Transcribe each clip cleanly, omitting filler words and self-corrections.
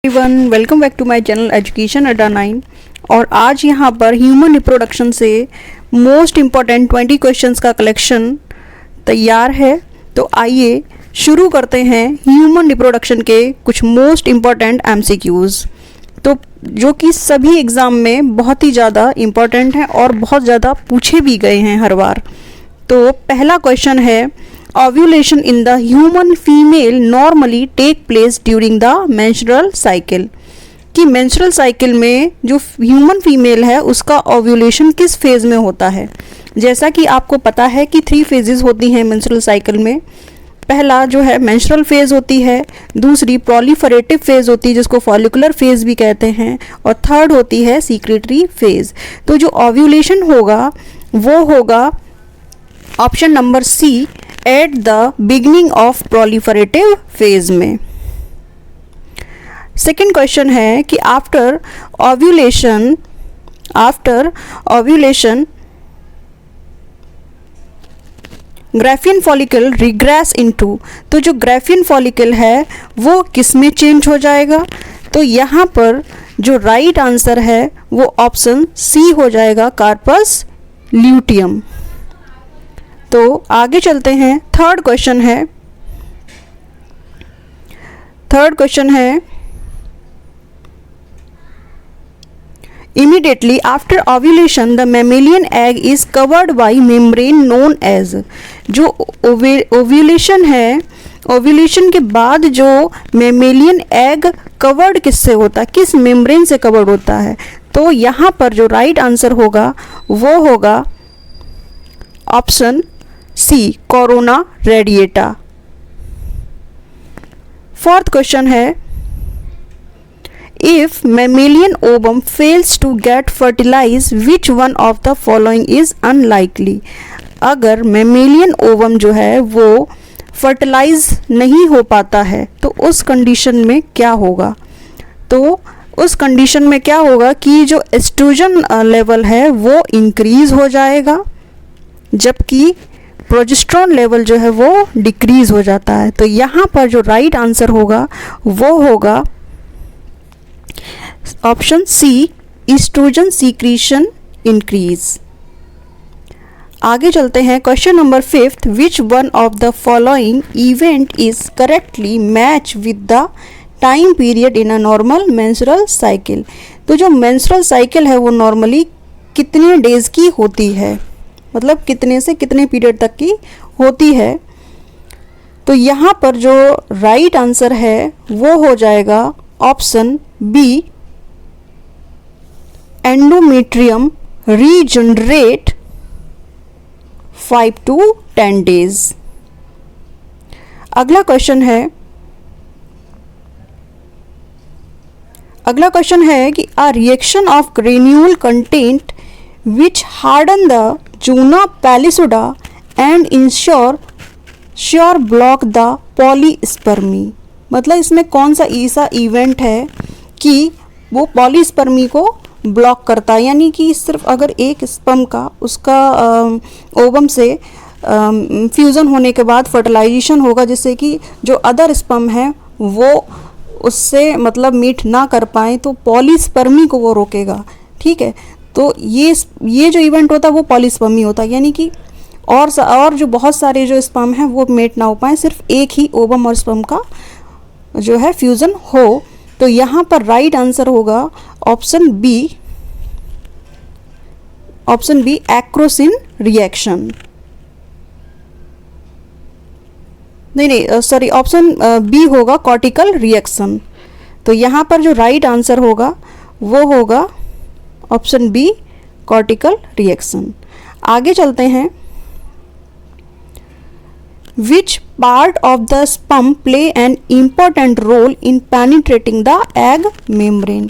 Everyone, welcome back to my channel education Adda 9। और आज यहाँ पर ह्यूमन रिप्रोडक्शन से मोस्ट इम्पॉर्टेंट 20 क्वेश्चंस का कलेक्शन तैयार है। तो आइए शुरू करते हैं ह्यूमन रिप्रोडक्शन के कुछ मोस्ट इम्पॉर्टेंट एमसीक्यूज़, तो जो कि सभी एग्ज़ाम में बहुत ही ज़्यादा इम्पॉर्टेंट हैं और बहुत ज़्यादा पूछे भी गए हैं हर बार। तो पहला क्वेश्चन है, ovulation in the human female normally take place during the menstrual cycle. कि मेंस्ट्रुअल साइकिल में जो ह्यूमन फीमेल है उसका ओव्यूलेशन किस फेज़ में होता है। जैसा कि आपको पता है कि 3 फेजेस होती हैं मेंस्ट्रुअल साइकिल में। पहला जो है मेंस्ट्रुअल फेज़ होती है, दूसरी प्रोलिफरेटिव फेज़ होती है जिसको फॉलिकुलर फेज़ भी कहते हैं, और थर्ड होती है सीक्रेटरी फेज़। तो जो ओव्यूलेशन होगा वो होगा option number C, at the beginning of proliferative phase में। सेकेंड क्वेश्चन है कि after ovulation Graafian follicle regress into. तो जो ग्राफियन फॉलिकल है वो किस में चेंज हो जाएगा। तो यहाँ पर जो राइट आंसर है वो ऑप्शन सी हो जाएगा, कार्पस ल्यूटियम। तो आगे चलते हैं। थर्ड क्वेश्चन है immediately after ovulation the mammalian egg is covered by membrane known as. जो ओव्यूलेशन है, ओव्यूलेशन के बाद जो मैमेलियन एग कवर्ड किससे होता है, किस मेम्ब्रेन से कवर्ड होता है। तो यहाँ पर जो राइट आंसर होगा वो होगा option C, corona radiata. Fourth question है, if mammalian ovum fails to get fertilise which one of the following is unlikely. अगर मैमेलियन ओवम जो है वो फर्टिलाइज नहीं हो पाता है तो उस कंडीशन में क्या होगा। तो उस कंडीशन में क्या होगा कि जो एस्ट्रोजन लेवल है वो इंक्रीज हो जाएगा, जबकि प्रोजेस्टेरॉन लेवल जो है वो डिक्रीज हो जाता है। तो यहाँ पर जो राइट आंसर होगा वो होगा option C, estrogen secretion increase. आगे चलते हैं। Question number 5, which one of the following event is correctly match with the time period in a normal menstrual cycle. तो जो मेंस्ट्रुअल साइकिल है वो नॉर्मली कितने डेज की होती है, मतलब कितने से कितने पीरियड तक की होती है। तो यहाँ पर जो राइट आंसर है वो हो जाएगा option B, endometrium regenerate 5 to 10 days. अगला क्वेश्चन है कि a reaction of granule content which harden the zona pellucida and ensure block the polyspermy. मतलब इसमें कौन सा ऐसा इवेंट है कि वो पॉलीस्पर्मी को ब्लॉक करता है, यानी कि सिर्फ अगर एक स्पर्म का उसका ओवम से फ्यूज़न होने के बाद फर्टिलाइजेशन होगा, जिससे कि जो अदर स्पर्म है वो उससे मतलब मीट ना कर पाए, तो पॉलीस्पर्मी को वो रोकेगा। ठीक है, तो ये जो इवेंट होता है वो पॉलीस्पर्मी होता है, यानी कि और जो बहुत सारे जो स्पर्म हैं वो मेट ना हो पाए, सिर्फ एक ही ओवम और स्पर्म का जो है फ्यूज़न हो। तो यहाँ पर राइट आंसर होगा option B, acrosin reaction. Sorry, option B होगा कॉर्टिकल रिएक्शन। तो यहाँ पर जो राइट आंसर होगा वो होगा ऑप्शन बी, कॉर्टिकल रिएक्शन। आगे चलते हैं। Which part of the sperm play an important role in penetrating the egg membrane?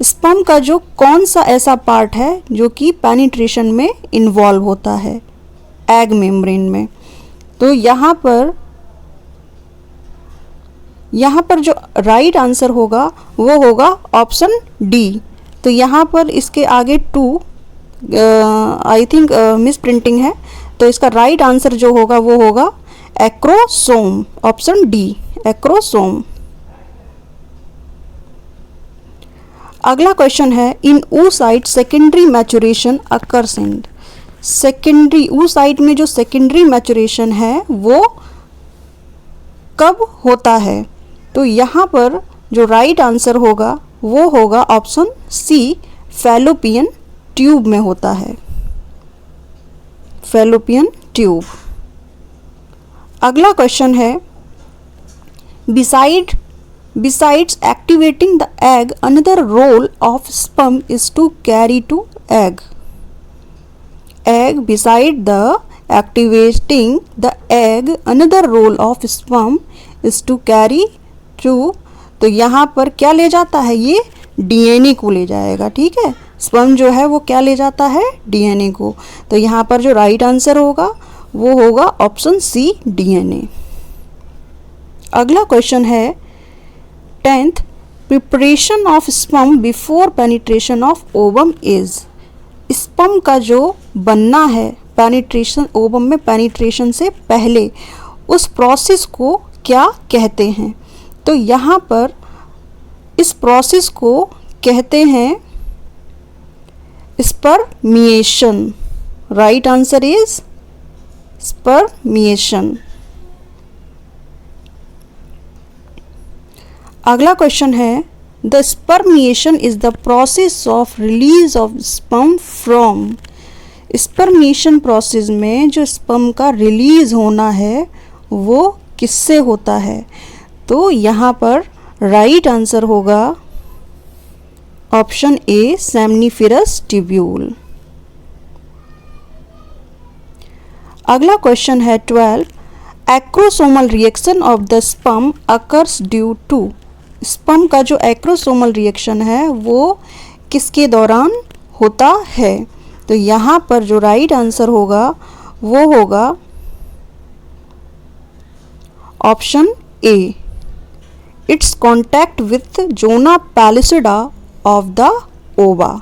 Sperm का जो कौन सा ऐसा पार्ट है जो कि पेनिट्रेशन में इन्वॉल्व होता है एग मेम्ब्रेन में। तो यहाँ पर जो राइट आंसर होगा वो होगा ऑप्शन डी। तो यहाँ पर इसके आगे 2 आई थिंक मिस प्रिंटिंग है, तो इसका राइट आंसर जो होगा वो होगा एक्रोसोम, ऑप्शन डी, एक्रोसोम। अगला क्वेश्चन है इन oocyte secondary maturation occurs in. Secondary oocyte में जो सेकेंडरी मैचुरेशन है वो कब होता है? तो यहाँ पर जो राइट आंसर होगा वो होगा ऑप्शन सी, फैलोपियन ट्यूब में होता है, फैलोपियन ट्यूब। अगला क्वेश्चन है Besides activating the egg, another role of sperm is to carry to egg. Beside the activating the egg, another role of sperm is to carry to। तो यहाँ पर क्या ले जाता है? ये डीएनए को ले जाएगा, ठीक है। स्पर्म जो है वो क्या ले जाता है? डीएनए को। तो यहाँ पर जो राइट आंसर होगा वो होगा ऑप्शन सी, डीएनए। अगला क्वेश्चन है 10th, preparation of sperm before penetration of ovum is. Sperm का जो बनना है पेनिट्रेशन, ओवम में पेनिट्रेशन से पहले, उस प्रोसेस को क्या कहते हैं? तो यहाँ पर इस प्रोसेस को कहते हैं spermiation. Right answer is spermiation. अगला क्वेश्चन है the spermiation is the process of release of sperm from. Spermiation process में जो स्पर्म का रिलीज होना है वो किससे होता है? तो यहाँ पर राइट आंसर होगा ऑप्शन ए, सेमनीफेरस ट्यूब्यूल। अगला क्वेश्चन है 12, acrosomal reaction of the sperm occurs due to. Sperm का जो एक्रोसोमल रिएक्शन है वो किसके दौरान होता है? तो यहाँ पर जो राइट आंसर होगा वो होगा option A, it's contact with zona pellucida of the ova.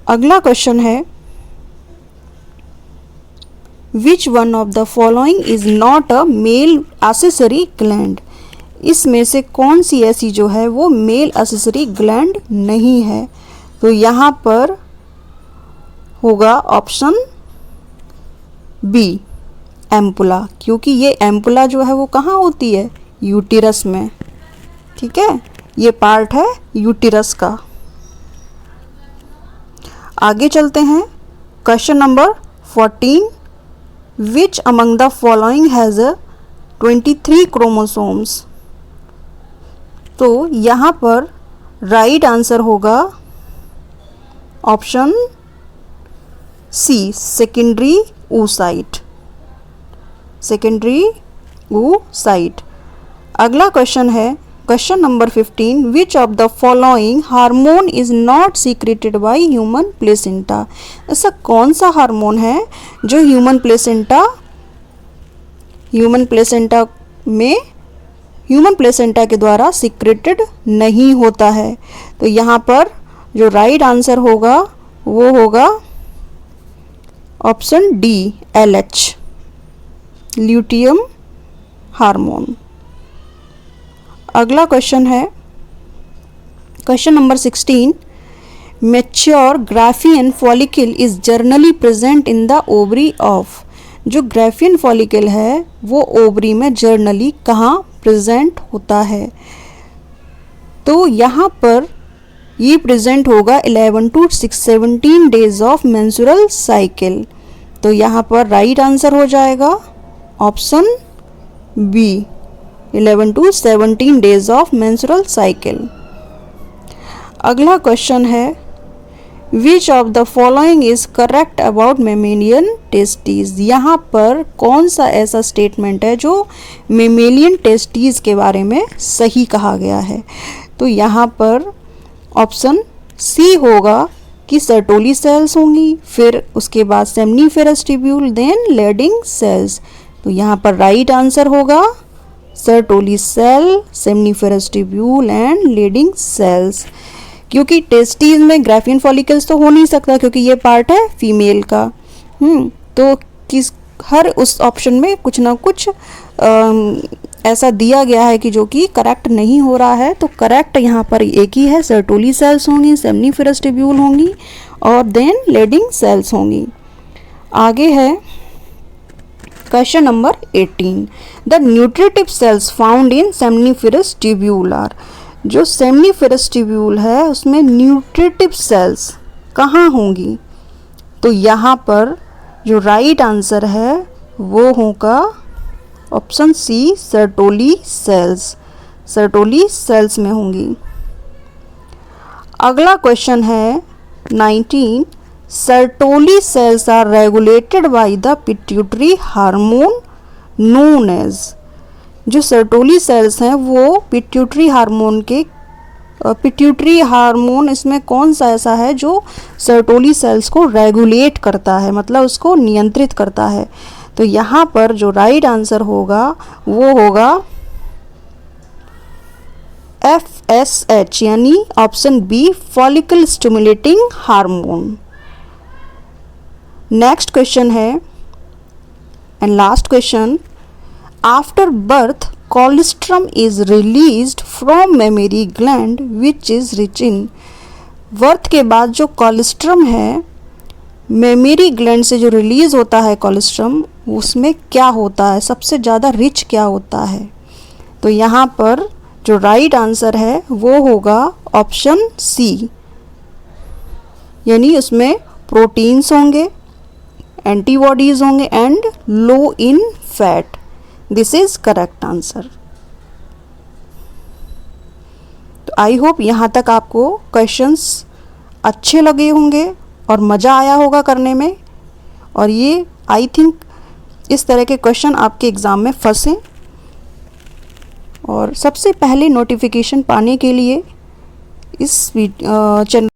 अगला क्वेश्चन है Which one of the following is not a male accessory gland? इसमें से कौन सी ऐसी जो है वो मेल accessory gland नहीं है? तो यहाँ पर होगा ऑप्शन बी, एम्पुला, क्योंकि ये एम्पुला जो है वो कहाँ होती है? यूटिरस में, ठीक है। ये पार्ट है यूटिरस का। आगे चलते हैं, question number 14, Which among the following has a 23 chromosomes? तो यहाँ पर राइट आंसर होगा option C, secondary oocyte, secondary oocyte। अगला क्वेश्चन है question number 15, which of the following hormone is not secreted by human placenta. ऐसा कौन सा hormone है जो ह्यूमन प्लेसेंटा के द्वारा सीक्रेटेड नहीं होता है? तो यहाँ पर जो राइट आंसर होगा वो होगा option D, LH, luteum hormone. अगला क्वेश्चन है question number 16, mature Graafian follicle is generally present in the ovary of. जो ग्राफियन फॉलिकल है वो ओवरी में जर्नली कहाँ प्रेजेंट होता है? तो यहाँ पर ये प्रेजेंट होगा 11 to 17 days of menstrual cycle. तो यहाँ पर राइट आंसर हो जाएगा option B, 11 to 17 days of menstrual cycle. अगला क्वेश्चन है which of the following is correct about mammalian testes. यहाँ पर कौन सा ऐसा स्टेटमेंट है जो मेमेलियन टेस्टीज के बारे में सही कहा गया है? तो यहाँ पर ऑप्शन सी होगा कि सर्टोली सेल्स होंगी, फिर उसके बाद seminiferous tubule, then Leydig cells. तो यहाँ पर राइट आंसर होगा Sertoli cell, seminiferous tubule and Leydig cells. क्योंकि टेस्टीज में ग्राफियन फॉलिकल्स तो हो नहीं सकता क्योंकि ये पार्ट है फीमेल का। तो हर उस ऑप्शन में कुछ ना कुछ ऐसा दिया गया है कि जो कि करेक्ट नहीं हो रहा है। तो करेक्ट यहाँ पर एक ही है, सर्टोली सेल्स होंगी, सेमनीफेरस ट्यूब्यूल होंगी और देन लेडिंग सेल्स होंगी। आगे है question number 18, the nutritive cells found in seminiferous tubule are. जो सेमनीफेरस ट्यूब्यूल है उसमें न्यूट्रिटिव सेल्स कहाँ होंगी? तो यहाँ पर जो राइट आंसर है वो होगा option C, Sertoli cells. Sertoli cells में होंगी। अगला क्वेश्चन है 19, Sertoli cells are regulated by the pituitary hormone known as. जो सर्टोली सेल्स हैं वो पिट्यूटरी हार्मोन के पिट्यूटरी हार्मोन इसमें कौन सा ऐसा है जो सर्टोली सेल्स को रेगुलेट करता है, मतलब उसको नियंत्रित करता है? तो यहाँ पर जो राइट आंसर होगा वो होगा FSH यानी option B, follicle stimulating hormone. Next question है and last question, after birth colostrum is released from mammary gland which is rich in. बर्थ के बाद जो कोलेस्ट्रम है मेमरी ग्लैंड से जो रिलीज होता है कोलेस्ट्रम, उसमें क्या होता है, सबसे ज़्यादा रिच क्या होता है? तो यहाँ पर जो राइट आंसर है वो होगा ऑप्शन सी, यानी उसमें प्रोटीन्स होंगे, एंटीबॉडीज होंगे and low in fat. This is correct answer. तो आई होप यहाँ तक आपको क्वेश्चंस अच्छे लगे होंगे और मज़ा आया होगा करने में, और ये आई थिंक इस तरह के क्वेश्चन आपके एग्ज़ाम में फंसें। और सबसे पहले नोटिफिकेशन पाने के लिए इस चैनल